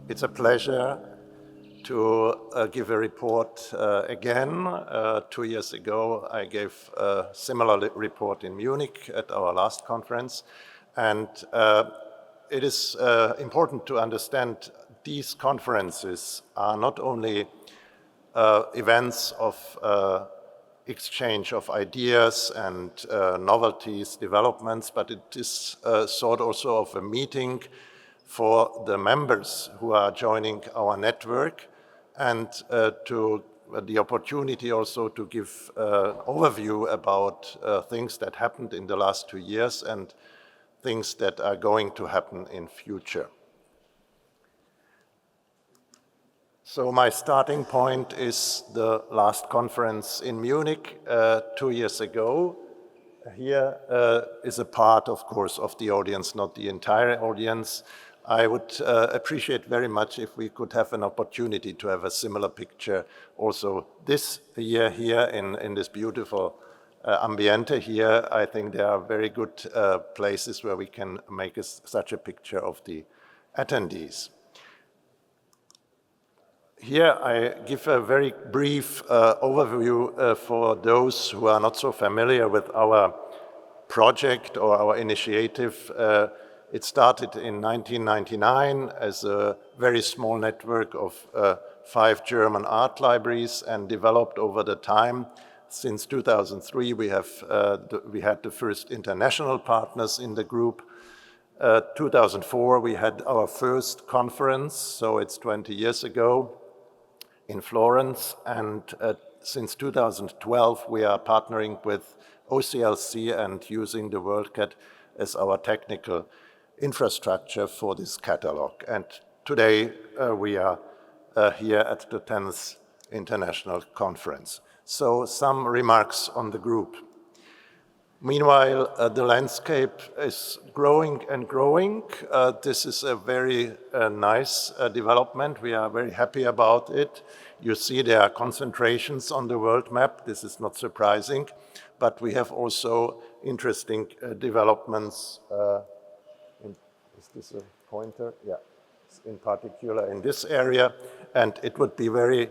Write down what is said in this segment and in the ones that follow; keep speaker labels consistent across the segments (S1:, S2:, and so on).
S1: It's a pleasure to give a report again. 2 years ago, I gave a similar report in Munich at our last conference. And it is important to understand these conferences are not only events of exchange of ideas and novelties, developments, but it is sort also of a meeting for the members who are joining our network, and to the opportunity also to give overview about things that happened in the last 2 years and things that are going to happen in future. So my starting point is the last conference in Munich 2 years ago. Here is a part, of course, of the audience, not the entire audience. I would appreciate very much if we could have an opportunity to have a similar picture also this year here in this beautiful ambiente here. I think there are very good places where we can make such a picture of the attendees. Here I give a very brief overview for those who are not so familiar with our project or our initiative. It started in 1999 as a very small network of 5 German art libraries and developed over the time. Since 2003, we had the first international partners in the group. 2004, we had our first conference, so it's 20 years ago, in Florence, and since 2012 we are partnering with OCLC and using the WorldCat as our technical infrastructure for this catalog. And today we are here at the 10th International Conference. So some remarks on the group. Meanwhile, the landscape is growing and growing. This is a very nice development. We are very happy about it. You see there are concentrations on the world map. This is not surprising, but we have also interesting developments. Is this a pointer? Yeah, in particular in this area. And it would be very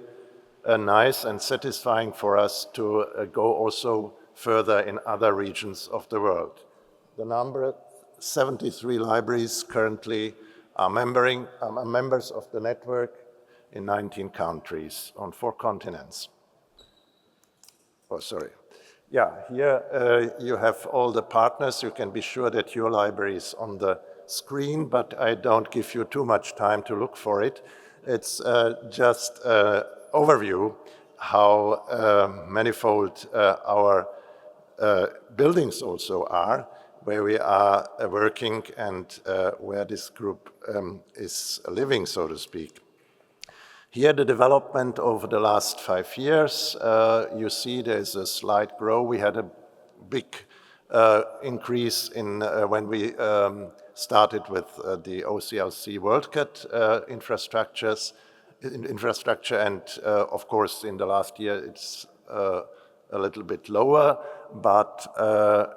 S1: nice and satisfying for us to go also further in other regions of the world. The number 73 libraries currently are members of the network in 19 countries on 4 continents. Oh, sorry. Yeah, here you have all the partners. You can be sure that your library is on the screen, but I don't give you too much time to look for it. It's just an overview how manifold our buildings also are, where we are working and where this group is living, so to speak. Here the development over the last 5 years, you see there's a slight growth. We had a big increase in when we started with the OCLC WorldCat infrastructure, and of course in the last year it's a little bit lower, but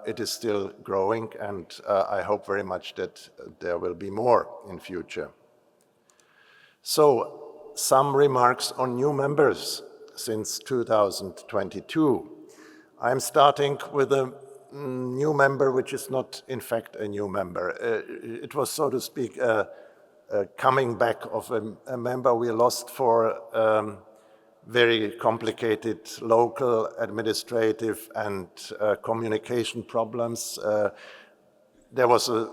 S1: it is still growing, and I hope very much that there will be more in future. So some remarks on new members since 2022. I'm starting with a new member which is not in fact a new member. It was, so to speak, a coming back of a member we lost for very complicated local, administrative, and communication problems. There was a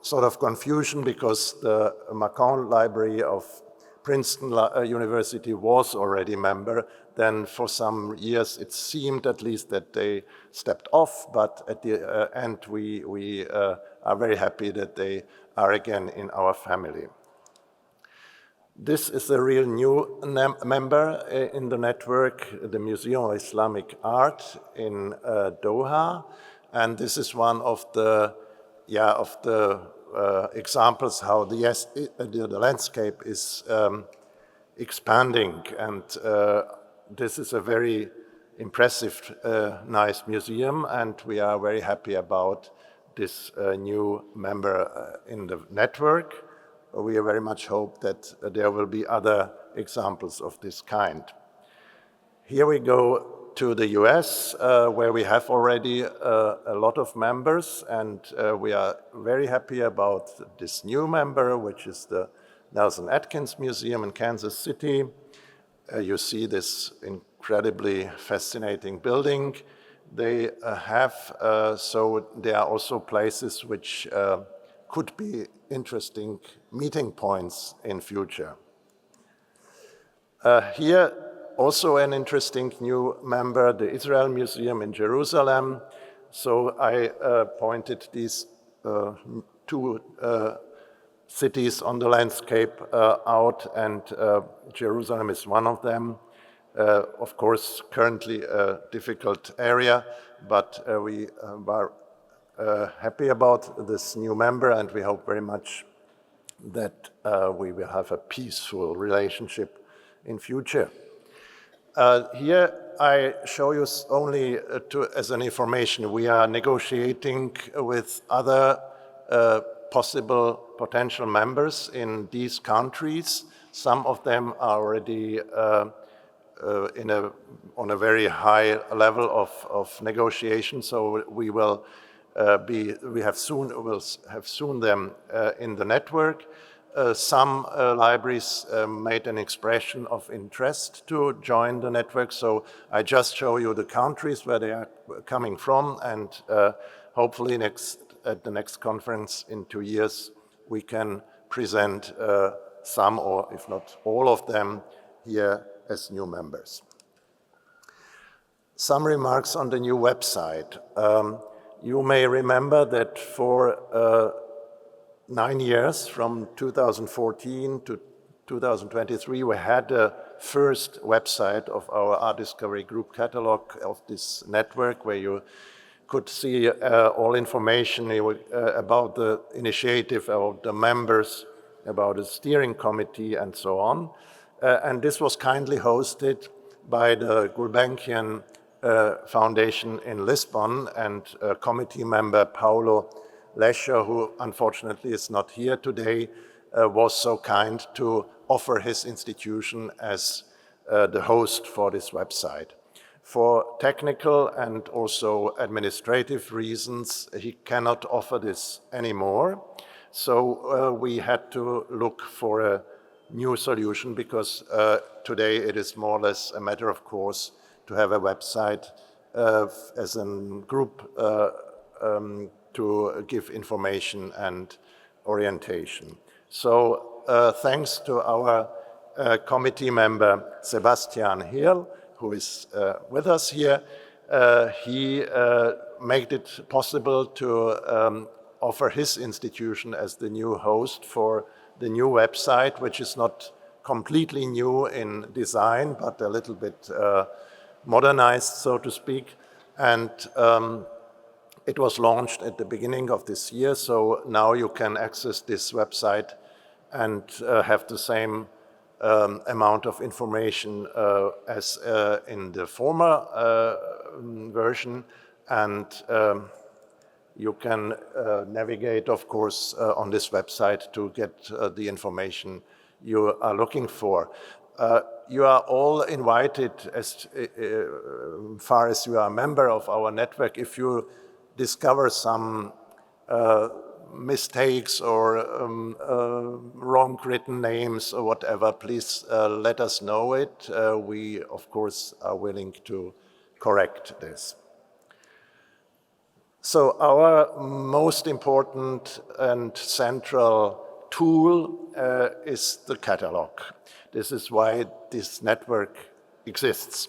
S1: sort of confusion because the Macon Library of Princeton University was already a member. Then for some years it seemed at least that they stepped off, but at the end we are very happy that they are again in our family. This is a real new member in the network, the Museum of Islamic Art in Doha, and this is one of the examples how the landscape is expanding, and this is a very impressive, nice museum, and we are very happy about this new member in the network. we very much hope that there will be other examples of this kind. Here we go to the US, where we have already a lot of members, and we are very happy about this new member, which is the Nelson Atkins Museum in Kansas City. You see this incredibly fascinating building. They so there are also places which could be interesting meeting points in future. Here, also an interesting new member, the Israel Museum in Jerusalem. So I pointed these two cities on the landscape out, and Jerusalem is one of them. Of course, currently a difficult area, but we are happy about this new member, and we hope very much that we will have a peaceful relationship in future. Here I show you only as an information, we are negotiating with other possible potential members in these countries. Some of them are already on a very high level of negotiation, so we will have soon them in the network. Some libraries made an expression of interest to join the network, so I just show you the countries where they are coming from, and hopefully at the next conference in 2 years we can present some, or if not all of them, here as new members. Some remarks on the new website. You may remember that for 9 years, from 2014 to 2023, we had the first website of our Art Discovery Group catalog of this network, where you could see all information about the initiative, about the members, about the steering committee, and so on. And this was kindly hosted by the Gulbenkian Foundation in Lisbon, and committee member Paulo Lescher, who unfortunately is not here today, was so kind to offer his institution as the host for this website. For technical and also administrative reasons, he cannot offer this anymore. So we had to look for a new solution, because today it is more or less a matter of course to have a website as a group to give information and orientation. So thanks to our committee member Sebastian Hill, who is with us here, he made it possible to offer his institution as the new host for the new website, which is not completely new in design, but a little bit modernized, so to speak. And it was launched at the beginning of this year, so now you can access this website and have the same amount of information as in the former version. And you can navigate, of course, on this website to get the information you are looking for. You are all invited, as far as you are a member of our network. If you discover some mistakes or wrong written names or whatever, please let us know it. We, of course, are willing to correct this. So our most important and central tool is the catalog. This is why this network exists.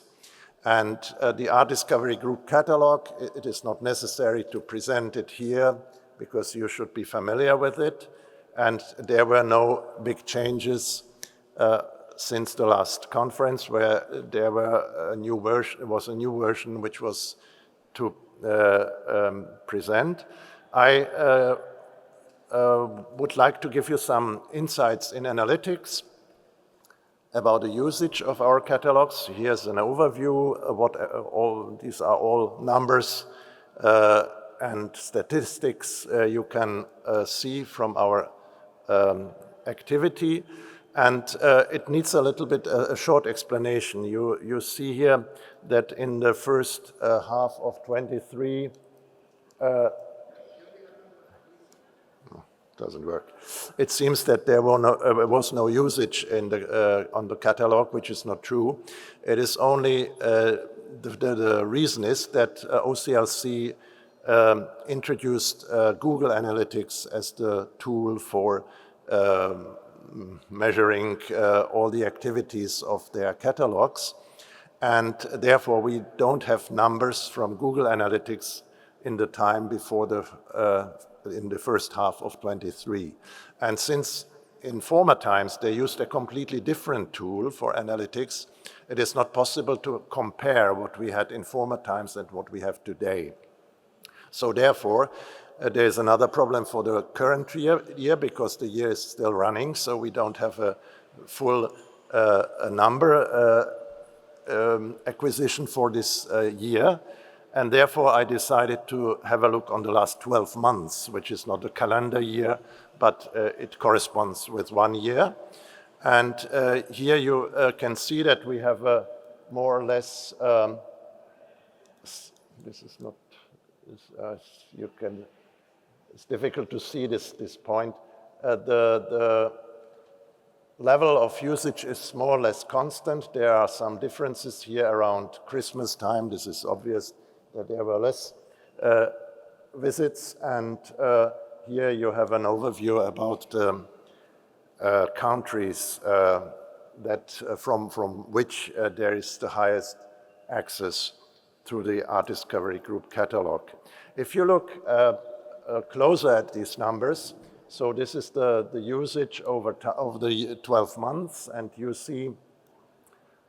S1: And the Art Discovery Group catalog, it is not necessary to present it here because you should be familiar with it. And there were no big changes since the last conference, where there were a new version which was to present. I would like to give you some insights in analytics about the usage of our catalogs. Here's an overview of what these are all numbers and statistics you can see from our activity, and it needs a little bit a short explanation. You see here that in the first half of 23, doesn't work. It seems that there was no usage in on the catalog, which is not true. It is only the reason is that OCLC introduced Google Analytics as the tool for measuring all the activities of their catalogs, and therefore we don't have numbers from Google Analytics in the time before in the first half of 23. And since in former times they used a completely different tool for analytics, it is not possible to compare what we had in former times and what we have today. So therefore, there's another problem for the current year because the year is still running, so we don't have a full number acquisition for this year. And therefore, I decided to have a look on the last 12 months, which is not a calendar year, but it corresponds with 1 year. And here you can see that we have more or less, this is not, it's difficult to see this point. The level of usage is more or less constant. There are some differences here around Christmas time. This is obvious that there were less visits, and here you have an overview about the countries from which there is the highest access to the Art Discovery Group catalog. If you look closer at these numbers, so this is the usage over the 12 months, and you see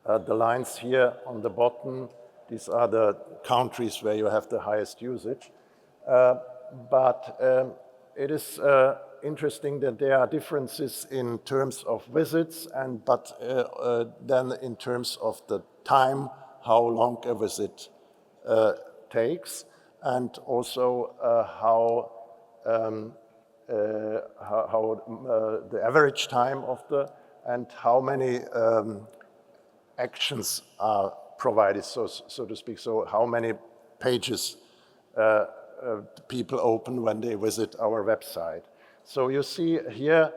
S1: the lines here on the bottom. These are the countries where you have the highest usage. But it is interesting that there are differences in terms of visits, but then in terms of the time, how long a visit takes, and also how the average time of and how many actions are provided, so to speak. So how many pages people open when they visit our website. So you see here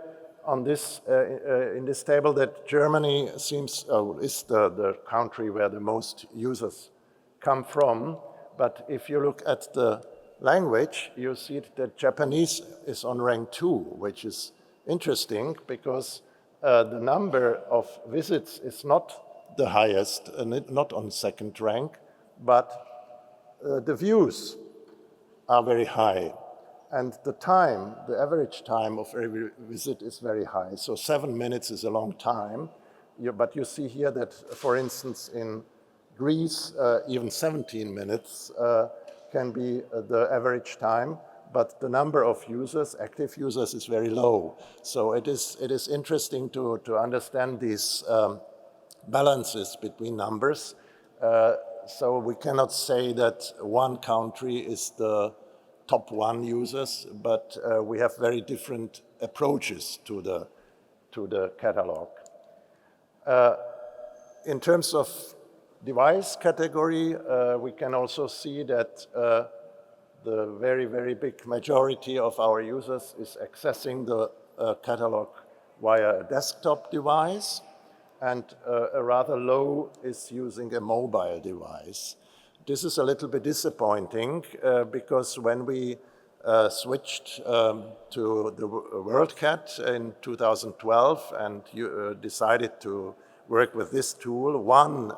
S1: on this in this table that Germany is the country where the most users come from. But if you look at the language, you see that Japanese is on rank 2, which is interesting because the number of visits is not the highest, not on second rank, but the views are very high. And the time, the average time of every visit is very high. So 7 minutes is a long time. But you see here that, for instance, in Greece, even 17 minutes can be the average time. But the number of users, active users, is very low. So it is interesting to understand these balances between numbers. So we cannot say that one country is the top 1 users, but we have very different approaches to the catalog. In terms of device category, we can also see that the very, very big majority of our users is accessing the catalog via a desktop device, and a rather low is using a mobile device. This is a little bit disappointing because when we switched to the WorldCat in 2012 and decided to work with this tool,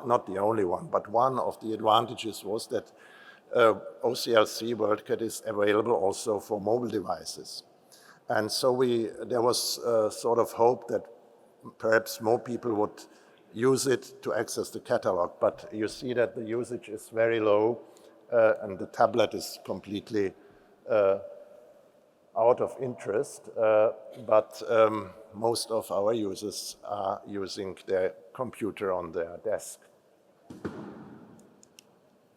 S1: not the only one, but one of the advantages was that OCLC WorldCat is available also for mobile devices. And so there was sort of hope that perhaps more people would use it to access the catalog, but you see that the usage is very low and the tablet is completely out of interest, but most of our users are using their computer on their desk.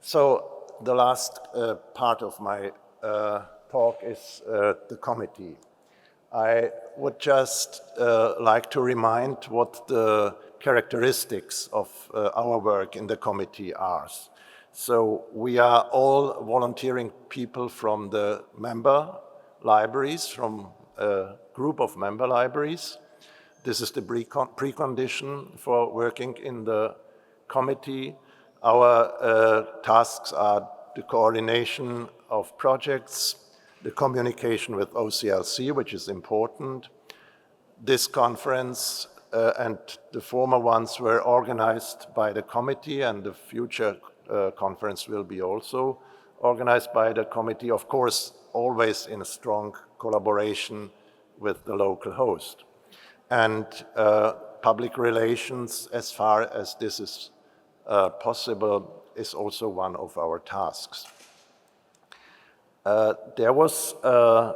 S1: So the last part of my talk is the committee. I would just like to remind what the characteristics of our work in the committee are. So we are all volunteering people from the member libraries, from a group of member libraries. This is the precondition for working in the committee. Our tasks are the coordination of projects, the communication with OCLC, which is important. This conference and the former ones were organized by the committee, and the future conference will be also organized by the committee, of course, always in a strong collaboration with the local host. And public relations, as far as this is possible, is also one of our tasks. There was a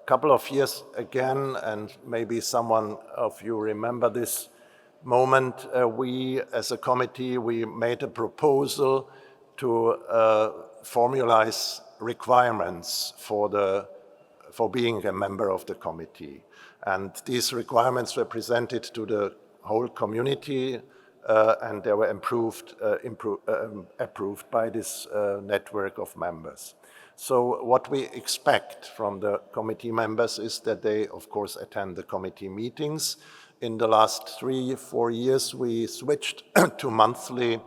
S1: couple of years again, and maybe someone of you remember this moment, we as a committee, we made a proposal to formalize requirements for being a member of the committee. And these requirements were presented to the whole community, and they were approved by this network of members. So what we expect from the committee members is that they, of course, attend the committee meetings. In the last 3-4 years, we switched to monthly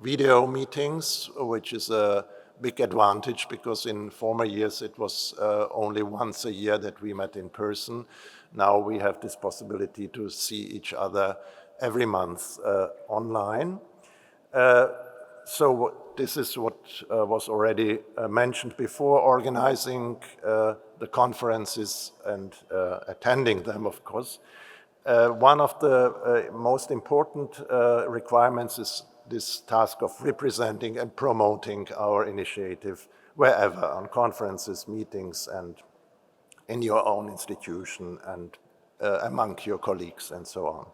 S1: video meetings, which is a big advantage because in former years it was only once a year that we met in person. Now we have this possibility to see each other every month online. So this is what was already mentioned before, organizing the conferences and attending them, of course. One of the most important requirements is this task of representing and promoting our initiative wherever, on conferences, meetings, and in your own institution and among your colleagues and so on.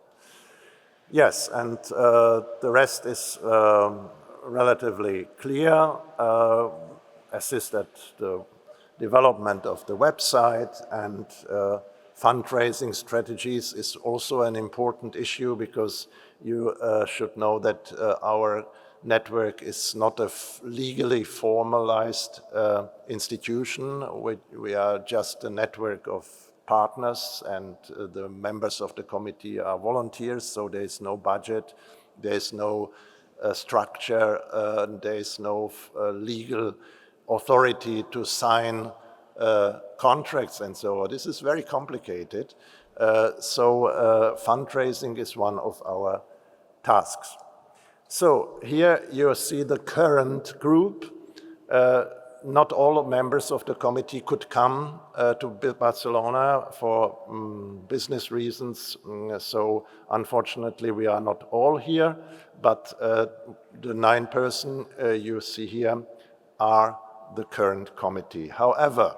S1: Yes, and the rest is relatively clear. Assist at the development of the website, and fundraising strategies is also an important issue because you should know that our network is not a legally formalized institution. We are just a network of partners, and the members of the committee are volunteers, so there is no budget, there is no structure, there is no legal authority to sign contracts and so on. This is very complicated. So fundraising is one of our tasks. So here you see the current group. Not all members of the committee could come to Barcelona for business reasons. So unfortunately, we are not all here, but the 9 persons you see here are the current committee. However,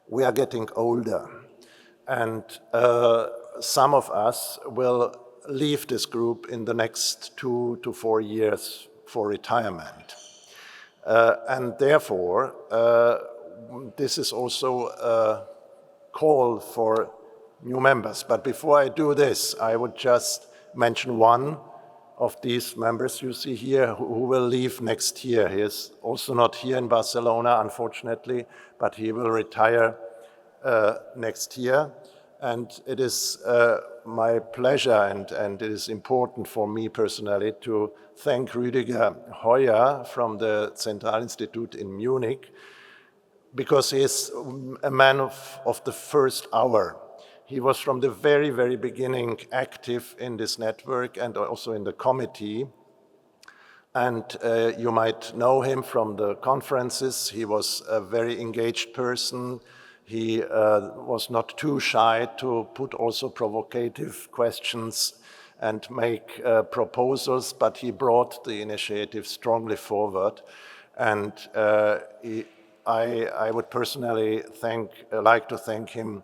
S1: we are getting older, and some of us will leave this group in the next 2 to 4 years for retirement. And therefore, this is also a call for new members. But before I do this, I would just mention one of these members you see here who will leave next year. He is also not here in Barcelona, unfortunately, but he will retire next year. And it is my pleasure, and it is important for me personally to thank Rüdiger Heuer from the Zentralinstitut in Munich, because he is a man of the first hour. He was from the very, very beginning active in this network and also in the committee. And you might know him from the conferences. He was a very engaged person. He was not too shy to put also provocative questions and make proposals, but he brought the initiative strongly forward. And I would personally like to thank him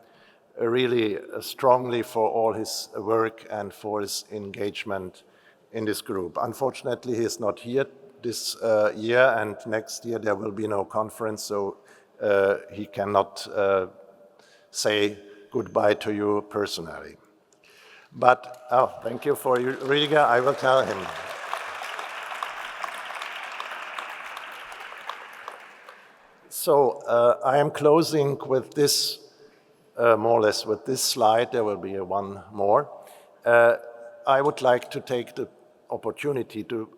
S1: really strongly for all his work and for his engagement in this group. Unfortunately, he is not here this year, and next year there will be no conference, so he cannot say goodbye to you personally. But, oh, thank you for Rüdiger, I will tell him. So I am closing with this, more or less with this slide. There will be one more. I would like to take the opportunity to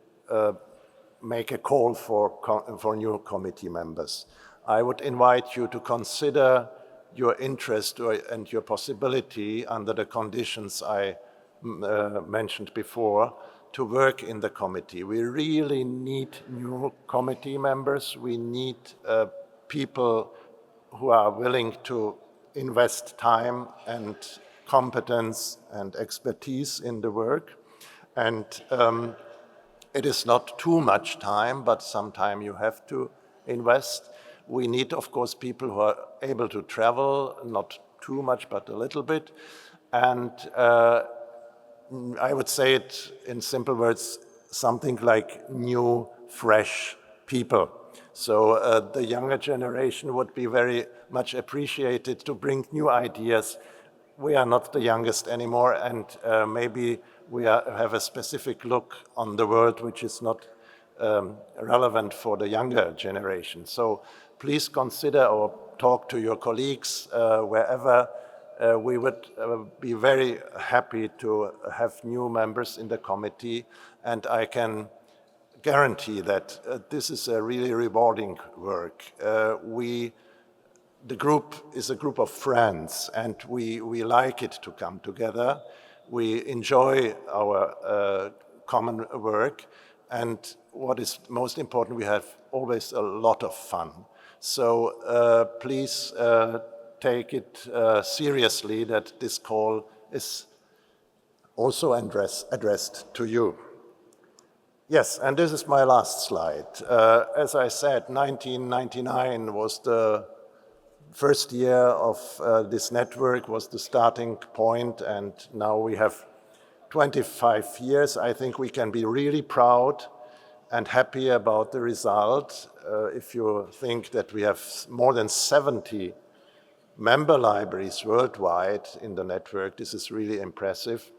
S1: make a call for new committee members. I would invite you to consider your interest and your possibility under the conditions I mentioned before to work in the committee. We really need new committee members. We need people who are willing to invest time and competence and expertise in the work. And it is not too much time, but some time you have to invest. We need, of course, people who are able to travel, not too much, but a little bit. And I would say it in simple words, something like new, fresh people. So the younger generation would be very much appreciated to bring new ideas. We are not the youngest anymore, and maybe we have a specific look on the world which is not relevant for the younger generation. So please consider or talk to your colleagues wherever. We would be very happy to have new members in the committee, and I can guarantee that this is a really rewarding work. The group is a group of friends, and we like it to come together. We enjoy our common work, and what is most important, we have always a lot of fun. So please take it seriously that this call is also addressed to you. Yes, and this is my last slide. As I said, 1999 was the first year of this network, was the starting point, and now we have 25 years. I think we can be really proud and happy about the result. If you think that we have more than 70 member libraries worldwide in the network, this is really impressive.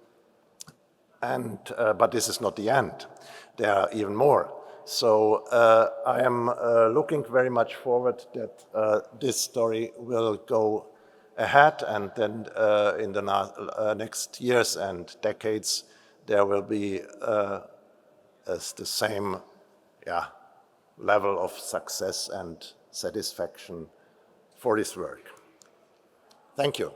S1: And, but this is not the end. There are even more. So I am looking very much forward that this story will go ahead, and then in the next years and decades, there will be the same level of success and satisfaction for this work. Thank you.